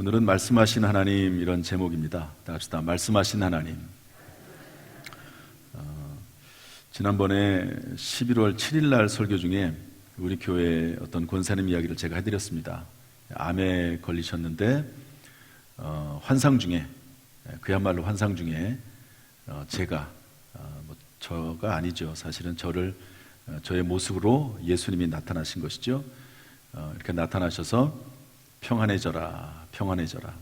오늘은 말씀하신 하나님 이런 제목입니다. 다 합시다. 말씀하신 하나님. 지난번에 11월 7일 날 설교 중에 우리 교회 어떤 권사님 이야기를 제가 해드렸습니다. 암에 걸리셨는데 환상 중에, 그야말로 환상 중에 제가 저가 아니죠. 사실은 저의 모습으로 예수님이 나타나신 것이죠. 이렇게 나타나셔서 평안해져라, 평안해져라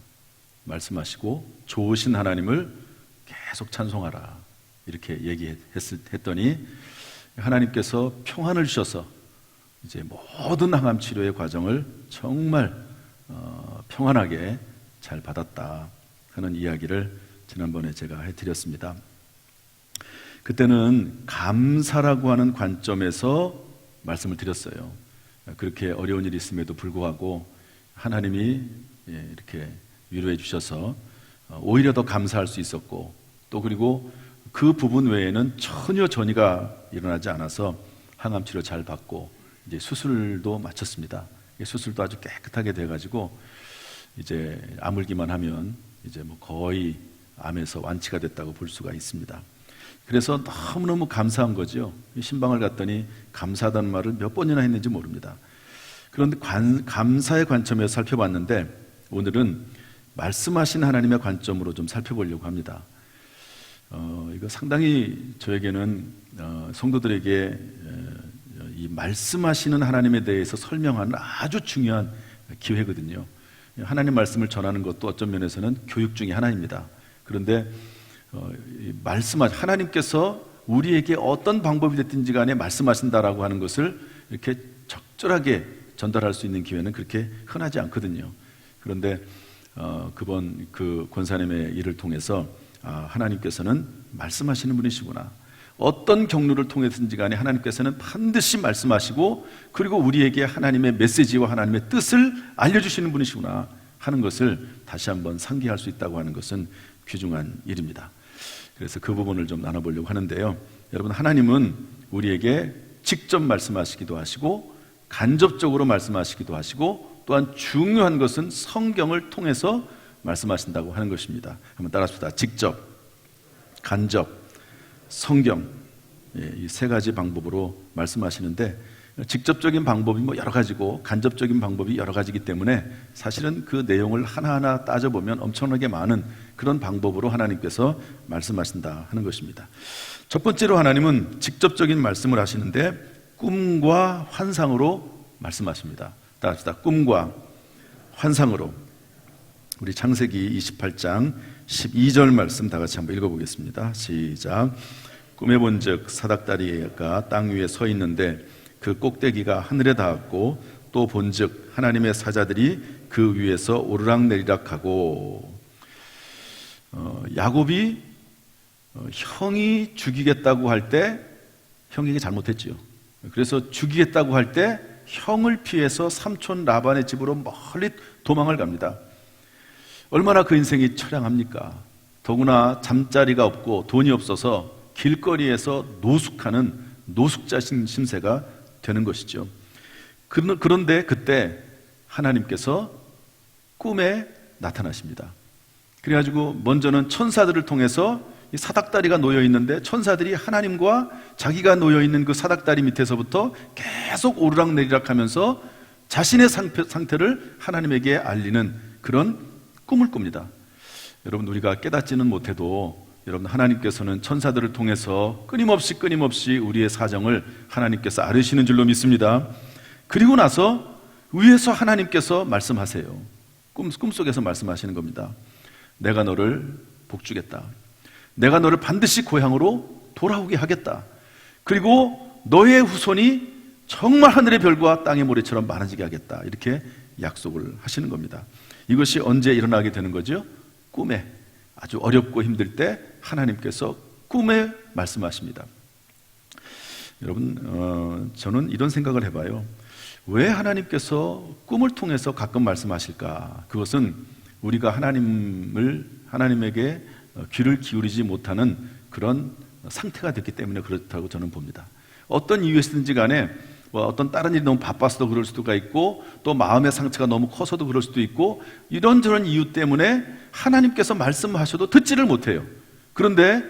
말씀하시고 좋으신 하나님을 계속 찬송하라 이렇게 얘기했더니 하나님께서 평안을 주셔서 이제 모든 항암 치료의 과정을 정말 평안하게 잘 받았다 하는 이야기를 지난번에 제가 해드렸습니다. 그때는 감사라고 하는 관점에서 말씀을 드렸어요. 그렇게 어려운 일이 있음에도 불구하고 하나님이 이렇게 위로해 주셔서 오히려 더 감사할 수 있었고, 또 그리고 그 부분 외에는 전혀 전이가 일어나지 않아서 항암 치료 잘 받고 이제 수술도 마쳤습니다. 수술도 아주 깨끗하게 돼가지고 이제 아물기만 하면 이제 거의 암에서 완치가 됐다고 볼 수가 있습니다. 그래서 너무너무 감사한 거죠. 신방을 갔더니 감사하다는 말을 몇 번이나 했는지 모릅니다. 그런데 감사의 관점에서 살펴봤는데 오늘은 말씀하신 하나님의 관점으로 좀 살펴보려고 합니다. 이거 상당히 저에게는 성도들에게 이 말씀하시는 하나님에 대해서 설명하는 아주 중요한 기회거든요. 하나님 말씀을 전하는 것도 어떤 면에서는 교육 중에 하나입니다. 그런데 하나님께서 우리에게 어떤 방법이 됐든지 간에 말씀하신다라고 하는 것을 이렇게 적절하게 전달할 수 있는 기회는 그렇게 흔하지 않거든요. 그런데 그번 그 권사님의 일을 통해서 하나님께서는 말씀하시는 분이시구나, 어떤 경로를 통해서든지 간에 하나님께서는 반드시 말씀하시고 그리고 우리에게 하나님의 메시지와 하나님의 뜻을 알려주시는 분이시구나 하는 것을 다시 한번 상기할 수 있다고 하는 것은 귀중한 일입니다. 그래서 그 부분을 좀 나눠보려고 하는데요. 여러분, 하나님은 우리에게 직접 말씀하시기도 하시고 간접적으로 말씀하시기도 하시고, 또한 중요한 것은 성경을 통해서 말씀하신다고 하는 것입니다. 한번 따라합시다. 직접, 간접, 성경, 이 세 가지 방법으로 말씀하시는데, 직접적인 방법이 여러 가지고 간접적인 방법이 여러 가지이기 때문에 사실은 그 내용을 하나하나 따져보면 엄청나게 많은 그런 방법으로 하나님께서 말씀하신다 하는 것입니다. 첫 번째로 하나님은 직접적인 말씀을 하시는데 꿈과 환상으로 말씀하십니다. 따라합시다. 꿈과 환상으로. 우리 창세기 28장 12절 말씀 다 같이 한번 읽어보겠습니다. 시작. 꿈에 본즉 사닥다리가 땅 위에 서 있는데 그 꼭대기가 하늘에 닿았고, 또 본즉 하나님의 사자들이 그 위에서 오르락내리락하고. 야곱이 형이 죽이겠다고 할 때 형에게 잘못했죠. 그래서 죽이겠다고 할 때 형을 피해서 삼촌 라반의 집으로 멀리 도망을 갑니다. 얼마나 그 인생이 처량합니까? 더구나 잠자리가 없고 돈이 없어서 길거리에서 노숙하는 노숙자 신세가 되는 것이죠. 그런데 그때 하나님께서 꿈에 나타나십니다. 그래가지고 먼저는 천사들을 통해서 이 사닥다리가 놓여 있는데 천사들이 하나님과 자기가 놓여 있는 그 사닥다리 밑에서부터 계속 오르락내리락 하면서 자신의 상태를 하나님에게 알리는 그런 꿈을 꿉니다. 여러분, 우리가 깨닫지는 못해도 여러분, 하나님께서는 천사들을 통해서 끊임없이 우리의 사정을 하나님께서 알으시는 줄로 믿습니다. 그리고 나서 위에서 하나님께서 말씀하세요. 꿈속에서 말씀하시는 겁니다. 내가 너를 복주겠다. 내가 너를 반드시 고향으로 돌아오게 하겠다. 그리고 너의 후손이 정말 하늘의 별과 땅의 모래처럼 많아지게 하겠다. 이렇게 약속을 하시는 겁니다. 이것이 언제 일어나게 되는 거죠? 꿈에. 아주 어렵고 힘들 때 하나님께서 꿈에 말씀하십니다. 여러분, 저는 이런 생각을 해봐요. 왜 하나님께서 꿈을 통해서 가끔 말씀하실까? 그것은 우리가 하나님에게 귀를 기울이지 못하는 그런 상태가 됐기 때문에 그렇다고 저는 봅니다. 어떤 이유에서든지 간에 뭐 어떤 다른 일이 너무 바빠서도 그럴 수가 있고, 또 마음의 상처가 너무 커서도 그럴 수도 있고, 이런저런 이유 때문에 하나님께서 말씀하셔도 듣지를 못해요. 그런데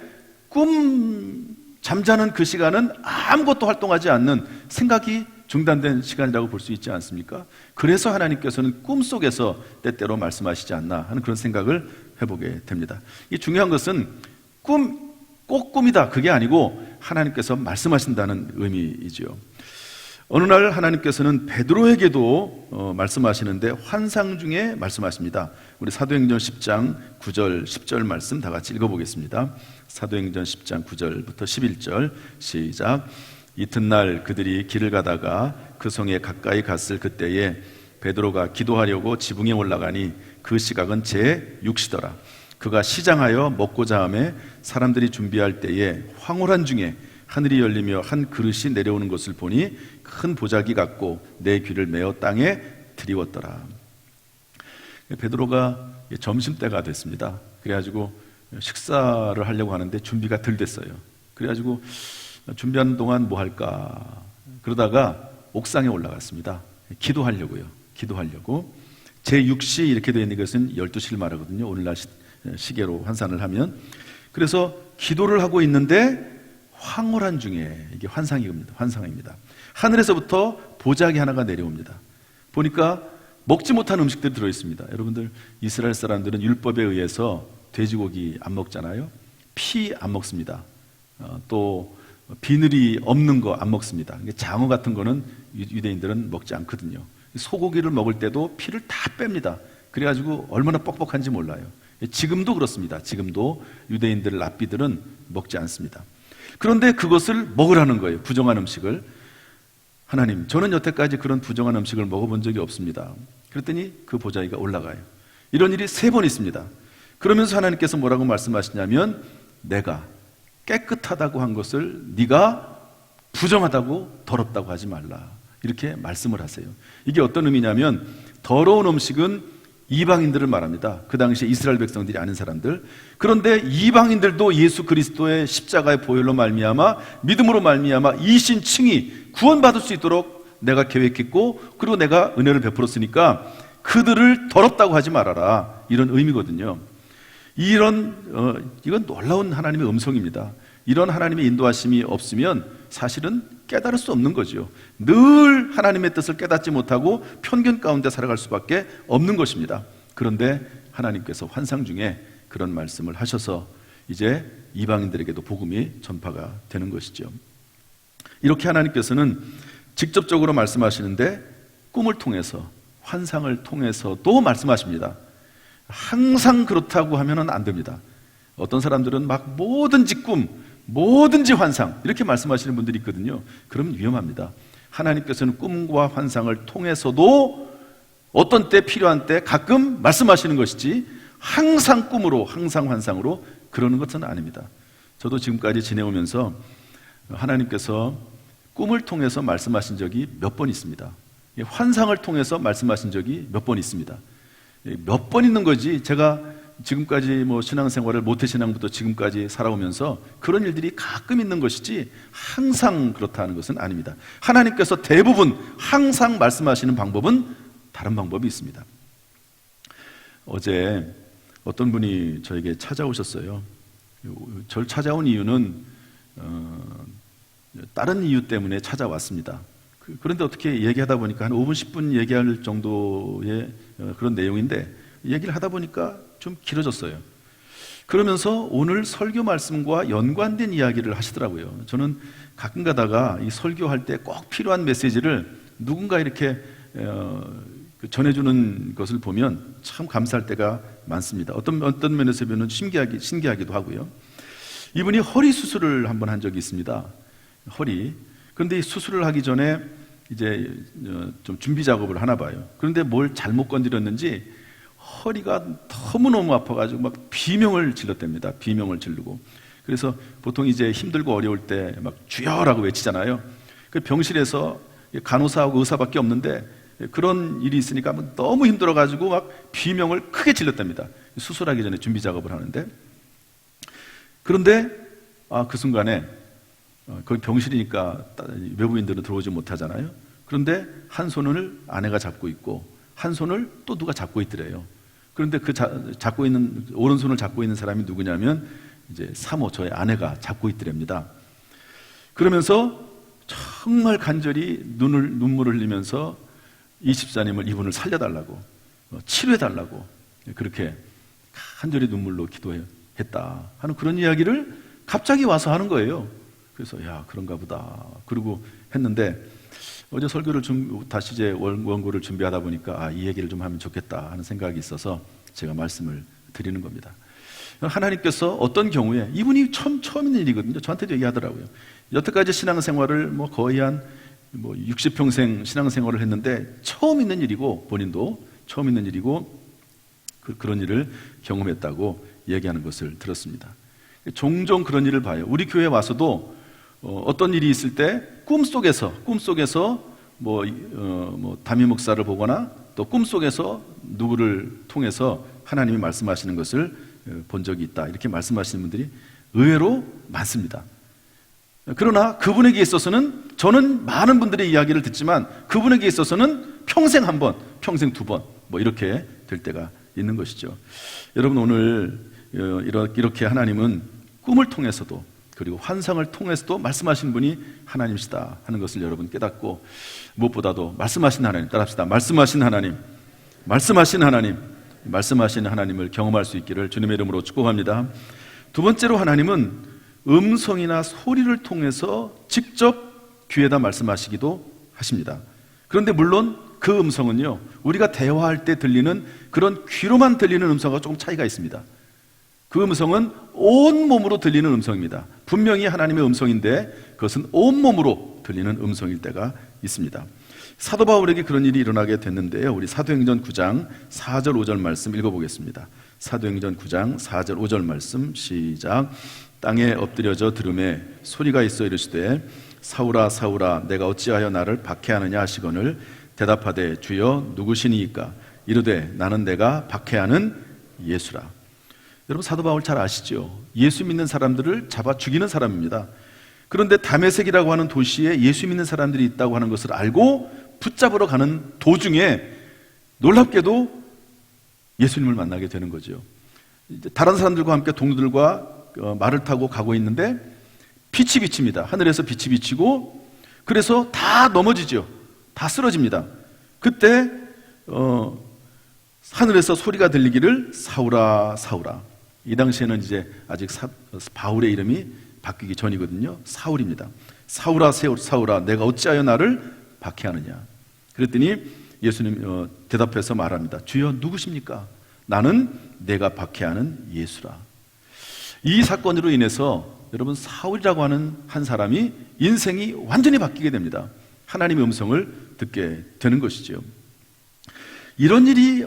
잠자는 그 시간은 아무것도 활동하지 않는, 생각이 중단된 시간이라고 볼 수 있지 않습니까? 그래서 하나님께서는 꿈속에서 때때로 말씀하시지 않나 하는 그런 생각을 해보게 됩니다. 이 중요한 것은 꼭 꿈이다, 그게 아니고 하나님께서 말씀하신다는 의미이지요. 어느 날 하나님께서는 베드로에게도 말씀하시는데 환상 중에 말씀하십니다. 우리 사도행전 10장 9절 10절 말씀 다 같이 읽어보겠습니다. 사도행전 10장 9절부터 11절 시작. 이튿날 그들이 길을 가다가 그 성에 가까이 갔을 그때에 베드로가 기도하려고 지붕에 올라가니 그 시각은 제6시더라. 그가 시장하여 먹고자 하매 사람들이 준비할 때에 황홀한 중에 하늘이 열리며 한 그릇이 내려오는 것을 보니 큰 보자기 같고 내 귀를 메어 땅에 드리웠더라. 베드로가 점심때가 됐습니다. 그래가지고 식사를 하려고 하는데 준비가 덜 됐어요. 그래가지고 준비하는 동안 뭐 할까 그러다가 옥상에 올라갔습니다. 기도하려고 제6시 이렇게 되어 있는 것은 12시를 말하거든요. 오늘날 시계로 환산을 하면. 그래서 기도를 하고 있는데 황홀한 중에, 이게 환상입니다. 하늘에서부터 보자기 하나가 내려옵니다. 보니까 먹지 못한 음식들이 들어있습니다. 여러분들, 이스라엘 사람들은 율법에 의해서 돼지고기 안 먹잖아요. 피 안 먹습니다. 또 비늘이 없는 거 안 먹습니다. 장어 같은 거는 유대인들은 먹지 않거든요. 소고기를 먹을 때도 피를 다 뺍니다. 그래가지고 얼마나 뻑뻑한지 몰라요. 지금도 그렇습니다. 지금도 유대인들, 랍비들은 먹지 않습니다. 그런데 그것을 먹으라는 거예요. 부정한 음식을. 하나님, 저는 여태까지 그런 부정한 음식을 먹어본 적이 없습니다. 그랬더니 그 보자기가 올라가요. 이런 일이 3번 있습니다. 그러면서 하나님께서 뭐라고 말씀하시냐면, 내가 깨끗하다고 한 것을 네가 부정하다고, 더럽다고 하지 말라, 이렇게 말씀을 하세요. 이게 어떤 의미냐면, 더러운 음식은 이방인들을 말합니다. 그 당시에 이스라엘 백성들이 아는 사람들. 그런데 이방인들도 예수 그리스도의 십자가의 보혈로 말미암아, 믿음으로 말미암아 이신 층이 구원받을 수 있도록 내가 계획했고, 그리고 내가 은혜를 베풀었으니까 그들을 더럽다고 하지 말아라, 이런 의미거든요. 이건 놀라운 하나님의 음성입니다. 이런 하나님의 인도하심이 없으면 사실은 깨달을 수 없는 거죠. 늘 하나님의 뜻을 깨닫지 못하고 편견 가운데 살아갈 수밖에 없는 것입니다. 그런데 하나님께서 환상 중에 그런 말씀을 하셔서 이제 이방인들에게도 복음이 전파가 되는 것이죠. 이렇게 하나님께서는 직접적으로 말씀하시는데 꿈을 통해서, 환상을 통해서도 말씀하십니다. 항상 그렇다고 하면 안 됩니다. 어떤 사람들은 막 뭐든지 꿈, 뭐든지 환상, 이렇게 말씀하시는 분들이 있거든요. 그러면 위험합니다. 하나님께서는 꿈과 환상을 통해서도 어떤 때, 필요한 때 가끔 말씀하시는 것이지, 항상 꿈으로, 항상 환상으로 그러는 것은 아닙니다. 저도 지금까지 지내오면서 하나님께서 꿈을 통해서 말씀하신 적이 몇 번 있습니다. 환상을 통해서 말씀하신 적이 몇 번 있습니다. 몇 번 있는 거지, 제가 지금까지 신앙생활을, 모태신앙부터 지금까지 살아오면서 그런 일들이 가끔 있는 것이지 항상 그렇다는 것은 아닙니다. 하나님께서 대부분 항상 말씀하시는 방법은 다른 방법이 있습니다. 어제 어떤 분이 저에게 찾아오셨어요. 저를 찾아온 이유는 다른 이유 때문에 찾아왔습니다. 그런데 어떻게 얘기하다 보니까 한 5분 10분 얘기할 정도의 그런 내용인데, 얘기를 하다 보니까 좀 길어졌어요. 그러면서 오늘 설교 말씀과 연관된 이야기를 하시더라고요. 저는 가끔 가다가 이 설교할 때 꼭 필요한 메시지를 누군가 이렇게 전해주는 것을 보면 참 감사할 때가 많습니다. 어떤 면에서 보면 신기하기도 하고요. 이분이 허리 수술을 한번 한 적이 있습니다. 허리. 그런데 이 수술을 하기 전에 이제 좀 준비 작업을 하나 봐요. 그런데 뭘 잘못 건드렸는지 허리가 너무너무 아파가지고 막 비명을 질렀답니다. 비명을 지르고. 그래서 보통 이제 힘들고 어려울 때 막 주여라고 외치잖아요. 그 병실에서 간호사하고 의사밖에 없는데 그런 일이 있으니까 너무 힘들어가지고 막 비명을 크게 질렀답니다. 수술하기 전에 준비 작업을 하는데. 그런데 그 순간에 거기 병실이니까 외부인들은 들어오지 못하잖아요. 그런데 한 손을 아내가 잡고 있고 한 손을 또 누가 잡고 있더래요. 그런데 그 잡고 있는 오른손을 잡고 있는 사람이 누구냐면 이제 사모, 저의 아내가 잡고 있더랍니다. 그러면서 정말 간절히 눈물을 흘리면서 이 집사님을, 이분을 살려달라고, 치료해달라고 그렇게 간절히 눈물로 기도했다 하는 그런 이야기를 갑자기 와서 하는 거예요. 그래서 야, 그런가 보다 그러고 했는데, 어제 설교를 다시 이제 원고를 준비하다 보니까 이 얘기를 좀 하면 좋겠다 하는 생각이 있어서 제가 말씀을 드리는 겁니다. 하나님께서 어떤 경우에, 이분이 처음 있는 일이거든요. 저한테도 얘기하더라고요. 여태까지 신앙생활을 거의 한 60평생 신앙생활을 했는데 처음 있는 일이고, 본인도 처음 있는 일이고 그런 일을 경험했다고 얘기하는 것을 들었습니다. 종종 그런 일을 봐요. 우리 교회에 와서도 어떤 일이 있을 때 꿈속에서 담임 목사를 보거나 또 꿈속에서 누구를 통해서 하나님이 말씀하시는 것을 본 적이 있다, 이렇게 말씀하시는 분들이 의외로 많습니다. 그러나 그분에게 있어서는, 저는 많은 분들의 이야기를 듣지만 그분에게 있어서는 평생 한 번, 평생 두 번 이렇게 될 때가 있는 것이죠. 여러분, 오늘 이렇게 하나님은 꿈을 통해서도 그리고 환상을 통해서도 말씀하신 분이 하나님이시다 하는 것을 여러분 깨닫고, 무엇보다도 말씀하신 하나님, 따라합시다. 말씀하신 하나님을 경험할 수 있기를 주님의 이름으로 축복합니다. 두 번째로, 하나님은 음성이나 소리를 통해서 직접 귀에다 말씀하시기도 하십니다. 그런데 물론 그 음성은요, 우리가 대화할 때 들리는 그런 귀로만 들리는 음성과 조금 차이가 있습니다. 그 음성은 온몸으로 들리는 음성입니다. 분명히 하나님의 음성인데 그것은 온몸으로 들리는 음성일 때가 있습니다. 사도 바울에게 그런 일이 일어나게 됐는데요, 우리 사도행전 9장 4절 5절 말씀 읽어보겠습니다. 사도행전 9장 4절 5절 말씀 시작. 땅에 엎드려져 들음에 소리가 있어 이르시되 사울아 사울아 내가 어찌하여 나를 박해하느냐 하시거늘 대답하되 주여 누구시니이까? 이르되 나는 내가 박해하는 예수라. 여러분, 사도 바울 잘 아시죠? 예수 믿는 사람들을 잡아 죽이는 사람입니다. 그런데 다메섹이라고 하는 도시에 예수 믿는 사람들이 있다고 하는 것을 알고 붙잡으러 가는 도중에 놀랍게도 예수님을 만나게 되는 거죠. 다른 사람들과 함께 동료들과 말을 타고 가고 있는데 빛이 비칩니다. 하늘에서 빛이 비치고, 그래서 다 넘어지죠. 다 쓰러집니다. 그때 하늘에서 소리가 들리기를 사울아 사울아. 이 당시에는 이제 아직 바울의 이름이 바뀌기 전이거든요. 사울입니다. 사울아 사울아 내가 어찌하여 나를 박해하느냐. 그랬더니 예수님 대답해서 말합니다. 주여 누구십니까? 나는 내가 박해하는 예수라. 이 사건으로 인해서 여러분, 사울이라고 하는 한 사람이 인생이 완전히 바뀌게 됩니다. 하나님의 음성을 듣게 되는 것이죠. 이런 일이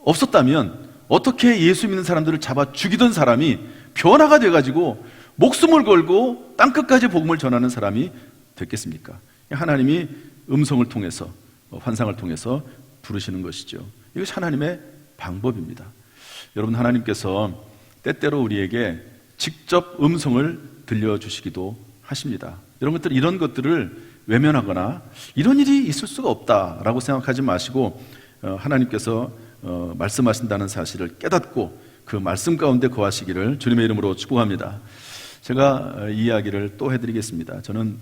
없었다면 어떻게 예수 믿는 사람들을 잡아 죽이던 사람이 변화가 돼가지고 목숨을 걸고 땅끝까지 복음을 전하는 사람이 됐겠습니까? 하나님이 음성을 통해서, 환상을 통해서 부르시는 것이죠. 이것이 하나님의 방법입니다. 여러분, 하나님께서 때때로 우리에게 직접 음성을 들려주시기도 하십니다. 이런 것들을 외면하거나 이런 일이 있을 수가 없다라고 생각하지 마시고, 하나님께서 말씀하신다는 사실을 깨닫고 그 말씀 가운데 거하시기를 주님의 이름으로 축복합니다. 제가 이 이야기를 또 해드리겠습니다. 저는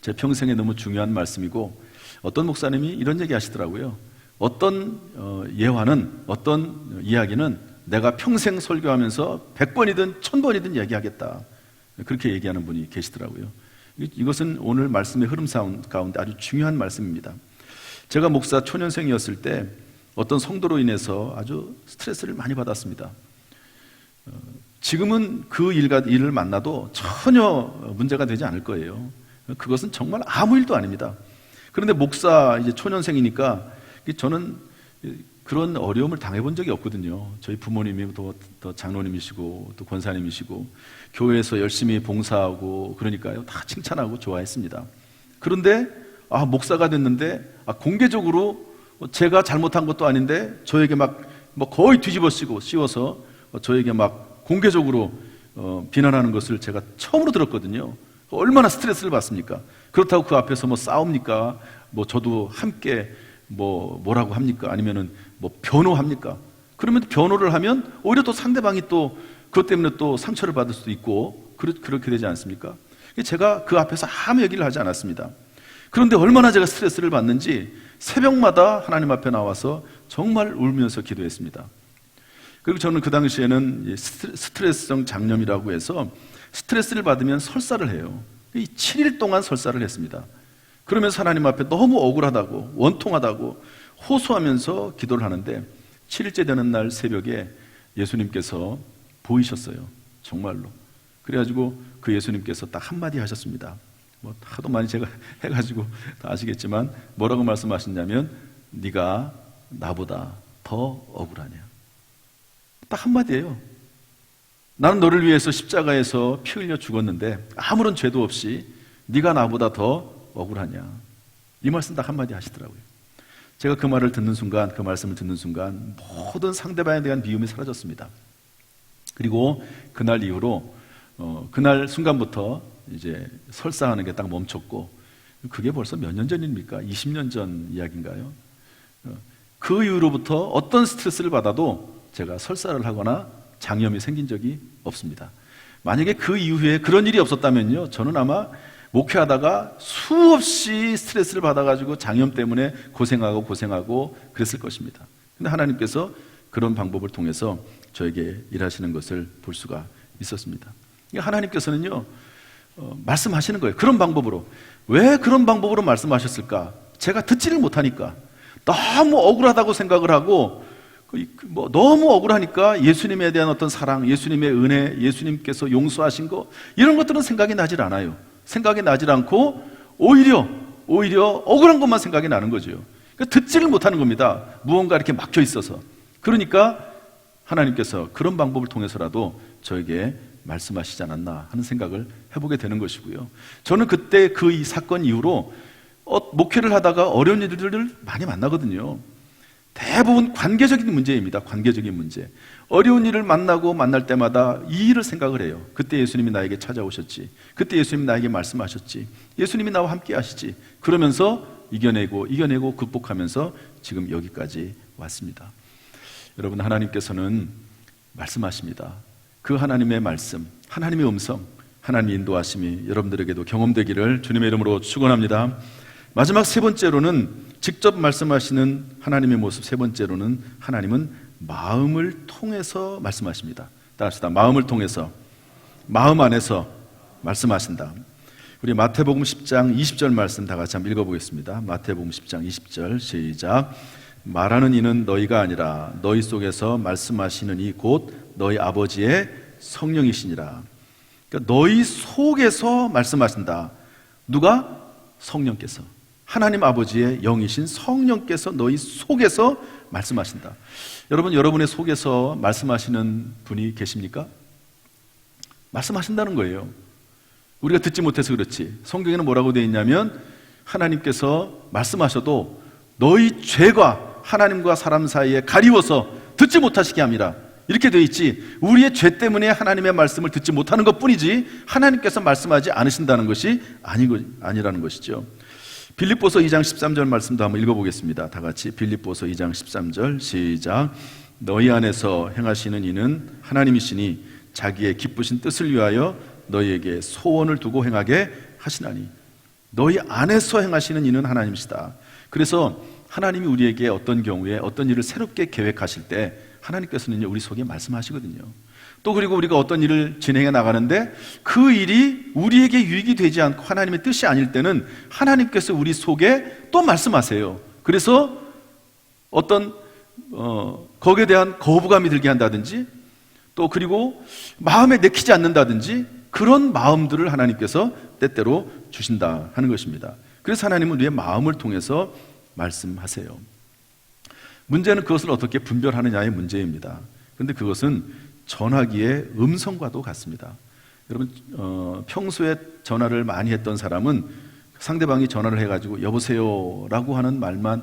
제 평생에 너무 중요한 말씀이고, 어떤 목사님이 이런 얘기 하시더라고요. 어떤 예화는, 어떤 이야기는 내가 평생 설교하면서 100번이든 1000번이든 얘기하겠다, 그렇게 얘기하는 분이 계시더라고요. 이것은 오늘 말씀의 흐름 가운데 아주 중요한 말씀입니다. 제가 목사 초년생이었을 때 어떤 성도로 인해서 아주 스트레스를 많이 받았습니다. 지금은 그 일을 만나도 전혀 문제가 되지 않을 거예요. 그것은 정말 아무 일도 아닙니다. 그런데 목사 이제 초년생이니까 저는 그런 어려움을 당해본 적이 없거든요. 저희 부모님이 더 장로님이시고 또 권사님이시고 교회에서 열심히 봉사하고 그러니까요, 다 칭찬하고 좋아했습니다. 그런데 목사가 됐는데 공개적으로 제가 잘못한 것도 아닌데 저에게 막 거의 뒤집어 씌워서 저에게 막 공개적으로 비난하는 것을 제가 처음으로 들었거든요. 얼마나 스트레스를 받습니까? 그렇다고 그 앞에서 뭐 싸웁니까? 뭐 저도 함께 뭐라고 합니까? 아니면은 뭐 변호합니까? 그러면 변호를 하면 오히려 또 상대방이 또 그것 때문에 또 상처를 받을 수도 있고 그렇게 되지 않습니까? 제가 그 앞에서 아무 얘기를 하지 않았습니다. 그런데 얼마나 제가 스트레스를 받는지 새벽마다 하나님 앞에 나와서 정말 울면서 기도했습니다. 그리고 저는 그 당시에는 스트레스성 장염이라고 해서 스트레스를 받으면 설사를 해요. 7일 동안 설사를 했습니다. 그러면서 하나님 앞에 너무 억울하다고, 원통하다고 호소하면서 기도를 하는데 7일째 되는 날 새벽에 예수님께서 보이셨어요. 정말로. 그래가지고 그 예수님께서 딱 한마디 하셨습니다. 뭐 하도 많이 제가 해가지고 다 아시겠지만 뭐라고 말씀하셨냐면 네가 나보다 더 억울하냐. 딱 한마디예요. 나는 너를 위해서 십자가에서 피 흘려 죽었는데 아무런 죄도 없이 네가 나보다 더 억울하냐. 이 말씀 딱 한마디 하시더라고요. 제가 그 말을 듣는 순간, 그 말씀을 듣는 순간 모든 상대방에 대한 미움이 사라졌습니다. 그리고 그날 이후로 그날 순간부터 이제 설사하는 게 딱 멈췄고, 그게 벌써 몇 년 전입니까? 20년 전 이야기인가요? 그 이후로부터 어떤 스트레스를 받아도 제가 설사를 하거나 장염이 생긴 적이 없습니다. 만약에 그 이후에 그런 일이 없었다면요, 저는 아마 목회하다가 수없이 스트레스를 받아가지고 장염 때문에 고생하고 그랬을 것입니다. 근데 하나님께서 그런 방법을 통해서 저에게 일하시는 것을 볼 수가 있었습니다. 하나님께서는요, 말씀하시는 거예요. 그런 방법으로. 왜 그런 방법으로 말씀하셨을까? 제가 듣지를 못하니까, 너무 억울하다고 생각을 하고, 너무 억울하니까 예수님에 대한 어떤 사랑, 예수님의 은혜, 예수님께서 용서하신 거, 이런 것들은 생각이 나질 않아요. 생각이 나질 않고 오히려 억울한 것만 생각이 나는 거죠. 그러니까 듣지를 못하는 겁니다. 무언가 이렇게 막혀 있어서. 그러니까 하나님께서 그런 방법을 통해서라도 저에게 말씀하시지 않았나 하는 생각을 해보게 되는 것이고요. 저는 그때 이 사건 이후로 목회를 하다가 어려운 일들을 많이 만나거든요. 대부분 관계적인 문제입니다. 관계적인 문제. 어려운 일을 만날 때마다 이 일을 생각을 해요. 그때 예수님이 나에게 찾아오셨지. 그때 예수님이 나에게 말씀하셨지. 예수님이 나와 함께 하시지. 그러면서 이겨내고 극복하면서 지금 여기까지 왔습니다. 여러분, 하나님께서는 말씀하십니다. 그 하나님의 말씀, 하나님의 음성, 하나님의 인도하심이 여러분들에게도 경험되기를 주님의 이름으로 축원합니다. 마지막 세 번째로는 직접 말씀하시는 하나님의 모습, 세 번째로는 하나님은 마음을 통해서 말씀하십니다. 따라합시다. 마음을 통해서, 마음 안에서 말씀하신다. 우리 마태복음 10장 20절 말씀 다 같이 한번 읽어보겠습니다. 마태복음 10장 20절 시작. 말하는 이는 너희가 아니라 너희 속에서 말씀하시는 이 곧 너희 아버지의 성령이시니라. 그러니까 너희 속에서 말씀하신다. 누가? 성령께서. 하나님 아버지의 영이신 성령께서 너희 속에서 말씀하신다. 여러분, 여러분의 속에서 말씀하시는 분이 계십니까? 말씀하신다는 거예요. 우리가 듣지 못해서 그렇지. 성경에는 뭐라고 되어 있냐면 하나님께서 말씀하셔도 너희 죄가 하나님과 사람 사이에 가리워서 듣지 못하시게 합니다. 이렇게 되어 있지, 우리의 죄 때문에 하나님의 말씀을 듣지 못하는 것 뿐이지 하나님께서 말씀하지 않으신다는 것이 아니라는 것이죠. 빌립보서 2장 13절 말씀도 한번 읽어보겠습니다. 다 같이 빌립보서 2장 13절 시작. 너희 안에서 행하시는 이는 하나님이시니 자기의 기쁘신 뜻을 위하여 너희에게 소원을 두고 행하게 하시나니. 너희 안에서 행하시는 이는 하나님이시다. 그래서 하나님이 우리에게 어떤 경우에 어떤 일을 새롭게 계획하실 때 하나님께서는요, 우리 속에 말씀하시거든요. 또 그리고 우리가 어떤 일을 진행해 나가는데 그 일이 우리에게 유익이 되지 않고 하나님의 뜻이 아닐 때는 하나님께서 우리 속에 또 말씀하세요. 그래서 어떤 거기에 대한 거부감이 들게 한다든지, 또 그리고 마음에 내키지 않는다든지, 그런 마음들을 하나님께서 때때로 주신다 하는 것입니다. 그래서 하나님은 우리의 마음을 통해서 말씀하세요. 문제는 그것을 어떻게 분별하느냐의 문제입니다. 그런데 그것은 전화기의 음성과도 같습니다. 여러분, 평소에 전화를 많이 했던 사람은 상대방이 전화를 해가지고 여보세요 라고 하는 말만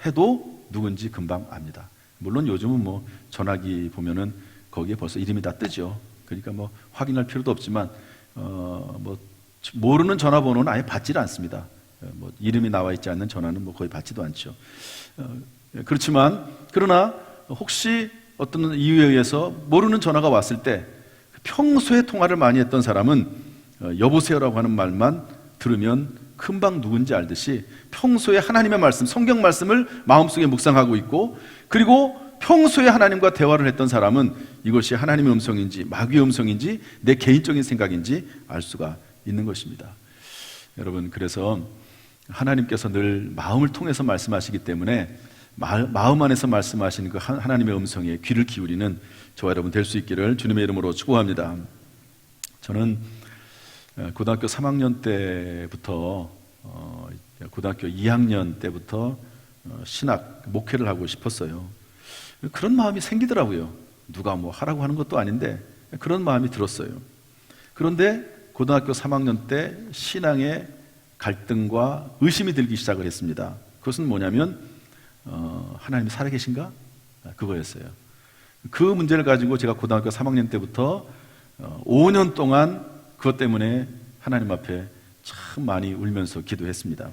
해도 누군지 금방 압니다. 물론 요즘은 뭐 전화기 보면은 거기에 벌써 이름이 다 뜨죠. 그러니까 뭐 확인할 필요도 없지만 뭐 모르는 전화번호는 아예 받지를 않습니다. 뭐 이름이 나와 있지 않는 전화는 뭐 거의 받지도 않죠. 그렇지만 그러나 혹시 어떤 이유에 의해서 모르는 전화가 왔을 때 평소에 통화를 많이 했던 사람은 여보세요라고 하는 말만 들으면 금방 누군지 알듯이 평소에 하나님의 말씀, 성경 말씀을 마음속에 묵상하고 있고, 그리고 평소에 하나님과 대화를 했던 사람은 이것이 하나님의 음성인지 마귀의 음성인지 내 개인적인 생각인지 알 수가 있는 것입니다. 여러분, 그래서 하나님께서 늘 마음을 통해서 말씀하시기 때문에 마음 안에서 말씀하시는 그 하나님의 음성에 귀를 기울이는 저와 여러분 될 수 있기를 주님의 이름으로 축복합니다. 저는 고등학교 3학년 때부터 고등학교 2학년 때부터 신학 목회를 하고 싶었어요. 그런 마음이 생기더라고요. 누가 뭐 하라고 하는 것도 아닌데 그런 마음이 들었어요. 그런데 고등학교 3학년 때 신앙의 갈등과 의심이 들기 시작을 했습니다. 그것은 뭐냐면 하나님이 살아계신가? 그거였어요. 그 문제를 가지고 제가 고등학교 3학년 때부터 5년 동안 그것 때문에 하나님 앞에 참 많이 울면서 기도했습니다.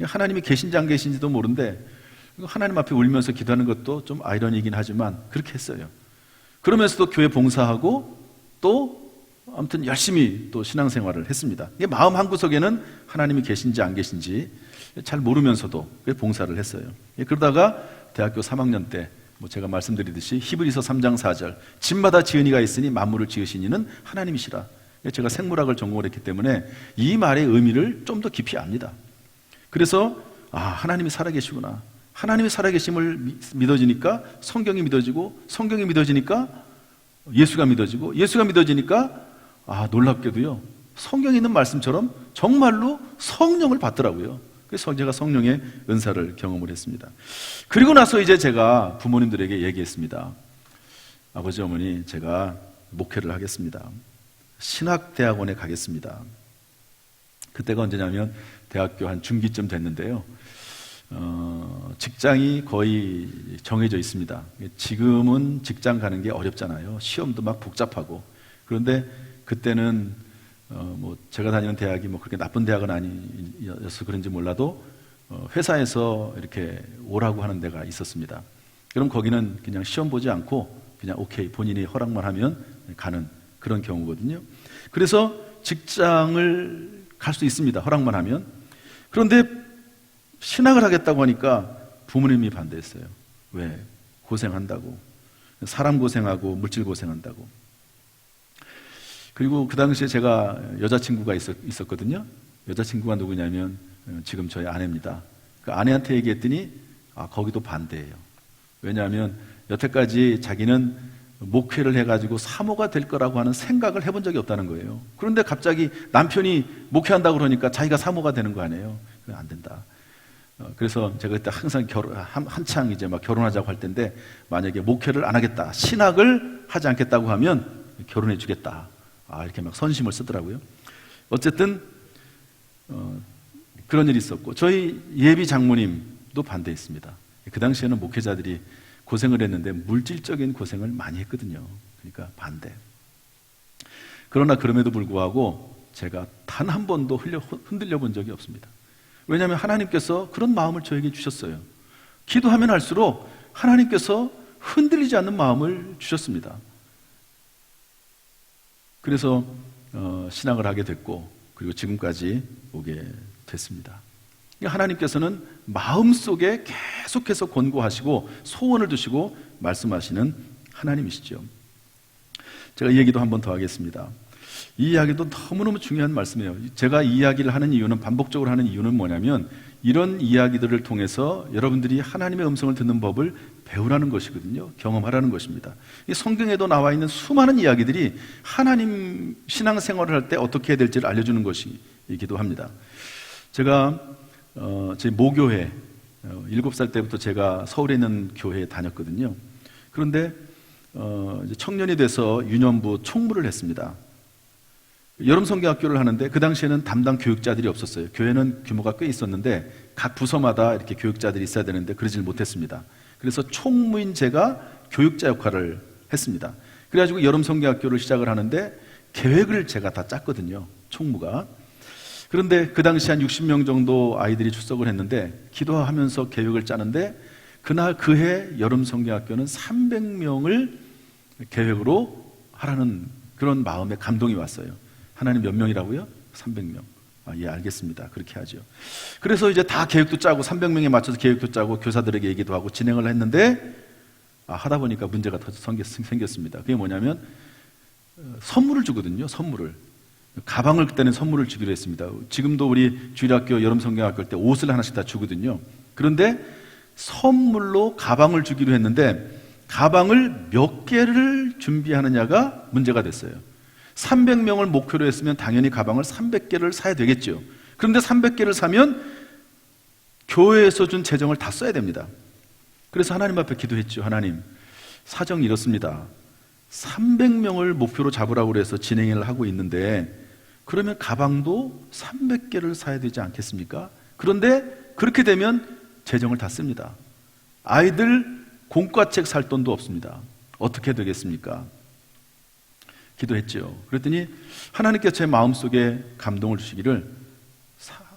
하나님이 계신지 안 계신지도 모르는데 하나님 앞에 울면서 기도하는 것도 좀 아이러니이긴 하지만 그렇게 했어요. 그러면서도 교회 봉사하고 또 아무튼 열심히 또 신앙생활을 했습니다. 마음 한구석에는 하나님이 계신지 안 계신지 잘 모르면서도 봉사를 했어요. 그러다가 대학교 3학년 때 뭐 제가 말씀드리듯이 히브리서 3장 4절 집마다 지은 이가 있으니 만물을 지으신 이는 하나님이시라. 제가 생물학을 전공을 했기 때문에 이 말의 의미를 좀 더 깊이 압니다. 그래서 하나님이 살아계시구나. 하나님이 살아계심을 믿어지니까 성경이 믿어지고, 성경이 믿어지니까 예수가 믿어지고, 예수가 믿어지니까 놀랍게도요, 성경에 있는 말씀처럼 정말로 성령을 받더라고요. 그래서 제가 성령의 은사를 경험을 했습니다. 그리고 나서 이제 제가 부모님들에게 얘기했습니다. 아버지, 어머니, 제가 목회를 하겠습니다. 신학대학원에 가겠습니다. 그때가 언제냐면 대학교 한 중기쯤 됐는데요. 직장이 거의 정해져 있습니다. 지금은 직장 가는 게 어렵잖아요. 시험도 막 복잡하고. 그런데 그때는 뭐 제가 다니는 대학이 뭐 그렇게 나쁜 대학은 아니어서 그런지 몰라도 회사에서 이렇게 오라고 하는 데가 있었습니다. 그럼 거기는 그냥 시험 보지 않고 그냥 오케이, 본인이 허락만 하면 가는 그런 경우거든요. 그래서 직장을 갈 수 있습니다. 허락만 하면. 그런데 신학을 하겠다고 하니까 부모님이 반대했어요. 왜? 고생한다고. 사람 고생하고 물질 고생한다고. 그리고 그 당시에 제가 여자친구가 있었거든요. 여자친구가 누구냐면 지금 저희 아내입니다. 그 아내한테 얘기했더니 거기도 반대예요. 왜냐하면 여태까지 자기는 목회를 해가지고 사모가 될 거라고 하는 생각을 해본 적이 없다는 거예요. 그런데 갑자기 남편이 목회한다고 그러니까 자기가 사모가 되는 거 아니에요. 안 된다. 그래서 제가 그때 항상 한창 이제 막 결혼하자고 할 텐데, 만약에 목회를 안 하겠다, 신학을 하지 않겠다고 하면 결혼해 주겠다. 이렇게 막 선심을 쓰더라고요. 어쨌든 그런 일이 있었고, 저희 예비 장모님도 반대했습니다. 그 당시에는 목회자들이 고생을 했는데 물질적인 고생을 많이 했거든요. 그러니까 반대. 그러나 그럼에도 불구하고 제가 단 한 번도 흔들려 본 적이 없습니다. 왜냐하면 하나님께서 그런 마음을 저에게 주셨어요. 기도하면 할수록 하나님께서 흔들리지 않는 마음을 주셨습니다. 그래서 신앙을 하게 됐고, 그리고 지금까지 오게 됐습니다. 하나님께서는 마음속에 계속해서 권고하시고 소원을 두시고 말씀하시는 하나님이시죠. 제가 이 얘기도 한 번 더 하겠습니다. 이 이야기도 너무너무 중요한 말씀이에요. 제가 이 이야기를 하는 이유는, 반복적으로 하는 이유는 뭐냐면, 이런 이야기들을 통해서 여러분들이 하나님의 음성을 듣는 법을 배우라는 것이거든요. 경험하라는 것입니다. 이 성경에도 나와 있는 수많은 이야기들이 하나님 신앙생활을 할 때 어떻게 해야 될지를 알려주는 것이기도 합니다. 제가 제 모교회 7살 때부터 제가 서울에 있는 교회에 다녔거든요. 그런데 이제 청년이 돼서 유년부 총무를 했습니다. 여름 성경학교를 하는데 그 당시에는 담당 교육자들이 없었어요. 교회는 규모가 꽤 있었는데 각 부서마다 이렇게 교육자들이 있어야 되는데 그러질 못했습니다. 그래서 총무인 제가 교육자 역할을 했습니다. 그래가지고 여름 성경학교를 시작을 하는데 계획을 제가 다 짰거든요. 총무가. 그런데 그 당시 한 60명 정도 아이들이 출석을 했는데 기도하면서 계획을 짜는데 그날 그해 여름 성경학교는 300명을 계획으로 하라는 그런 마음에 감동이 왔어요. 하나님 몇 명이라고요? 300명. 예, 알겠습니다. 그렇게 하죠. 그래서 이제 다 계획도 짜고 300명에 맞춰서 계획도 짜고 교사들에게 얘기도 하고 진행을 했는데 하다 보니까 문제가 더 생겼습니다. 그게 뭐냐면 선물을 주거든요. 선물을. 가방을 그때는 선물을 주기로 했습니다. 지금도 우리 주일학교 여름 성경학교 때 옷을 하나씩 다 주거든요. 그런데 선물로 가방을 주기로 했는데 가방을 몇 개를 준비하느냐가 문제가 됐어요. 300명을 목표로 했으면 당연히 가방을 300개를 사야 되겠죠. 그런데 300개를 사면 교회에서 준 재정을 다 써야 됩니다. 그래서 하나님 앞에 기도했죠. 하나님, 사정이 이렇습니다. 300명을 목표로 잡으라고 해서 진행을 하고 있는데 그러면 가방도 300개를 사야 되지 않겠습니까? 그런데 그렇게 되면 재정을 다 씁니다. 아이들 공과책 살 돈도 없습니다. 어떻게 되겠습니까? 기도했죠. 그랬더니 하나님께서 제 마음속에 감동을 주시기를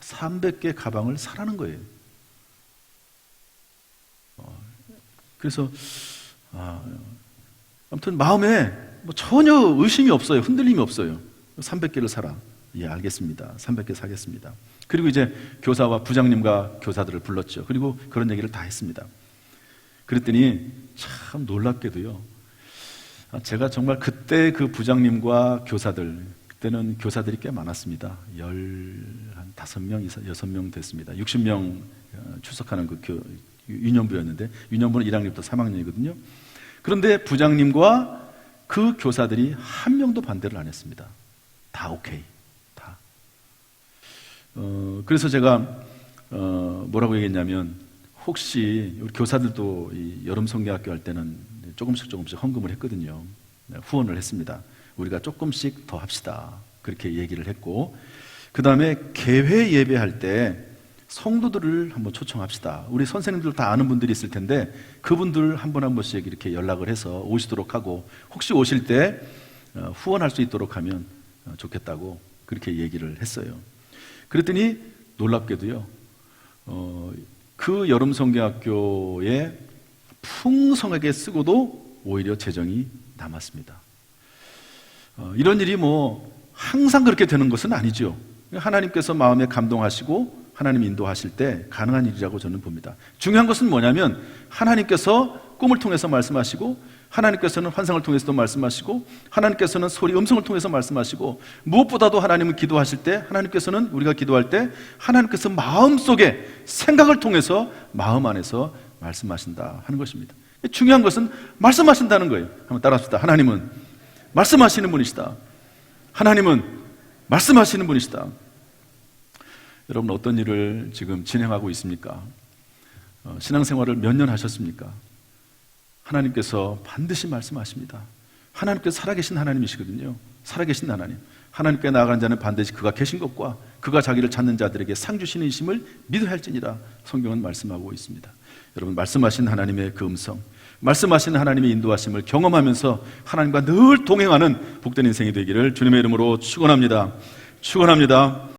300개 가방을 사라는 거예요. 그래서 아무튼 마음에 전혀 의심이 없어요. 흔들림이 없어요. 300개를 사라. 예, 알겠습니다. 300개 사겠습니다. 그리고 이제 교사와 부장님과 교사들을 불렀죠. 그리고 그런 얘기를 다 했습니다. 그랬더니 참 놀랍게도요. 제가 정말 그때 그 부장님과 교사들, 그때는 교사들이 꽤 많았습니다. 15명 이상, 6명 됐습니다. 60명 출석하는 그 유년부였는데, 유년부는 1학년부터 3학년이거든요. 그런데 부장님과 그 교사들이 한 명도 반대를 안 했습니다. 다 오케이. 다. 그래서 제가 뭐라고 얘기했냐면, 혹시 우리 교사들도 이 여름 성경학교 할 때는 조금씩 헌금을 했거든요. 후원을 했습니다. 우리가 조금씩 더 합시다. 그렇게 얘기를 했고, 그 다음에 개회 예배할 때 성도들을 한번 초청합시다. 우리 선생님들 다 아는 분들이 있을 텐데 그분들 한 분 한 분씩 이렇게 연락을 해서 오시도록 하고, 혹시 오실 때 후원할 수 있도록 하면 좋겠다고 그렇게 얘기를 했어요. 그랬더니 놀랍게도요, 그 여름 성경학교에 풍성하게 쓰고도 오히려 재정이 남았습니다. 이런 일이 항상 그렇게 되는 것은 아니죠. 하나님께서 마음에 감동하시고 하나님 인도하실 때 가능한 일이라고 저는 봅니다. 중요한 것은 뭐냐면 하나님께서 꿈을 통해서 말씀하시고, 하나님께서는 환상을 통해서도 말씀하시고, 하나님께서는 음성을 통해서 말씀하시고, 무엇보다도 하나님은 기도하실 때, 하나님께서는 우리가 기도할 때 하나님께서 마음속에 생각을 통해서 마음 안에서 말씀하신다 하는 것입니다. 중요한 것은 말씀하신다는 거예요. 한번 따라합시다. 하나님은 말씀하시는 분이시다. 하나님은 말씀하시는 분이시다. 여러분, 어떤 일을 지금 진행하고 있습니까? 신앙생활을 몇 년 하셨습니까? 하나님께서 반드시 말씀하십니다. 하나님께서 살아계신 하나님이시거든요. 살아계신 하나님. 하나님께 나아가는 자는 반드시 그가 계신 것과 그가 자기를 찾는 자들에게 상 주시는 이심을 믿어야 할지니라 성경은 말씀하고 있습니다. 여러분, 말씀하신 하나님의 그 음성, 말씀하신 하나님의 인도하심을 경험하면서 하나님과 늘 동행하는 복된 인생이 되기를 주님의 이름으로 축원합니다. 축원합니다.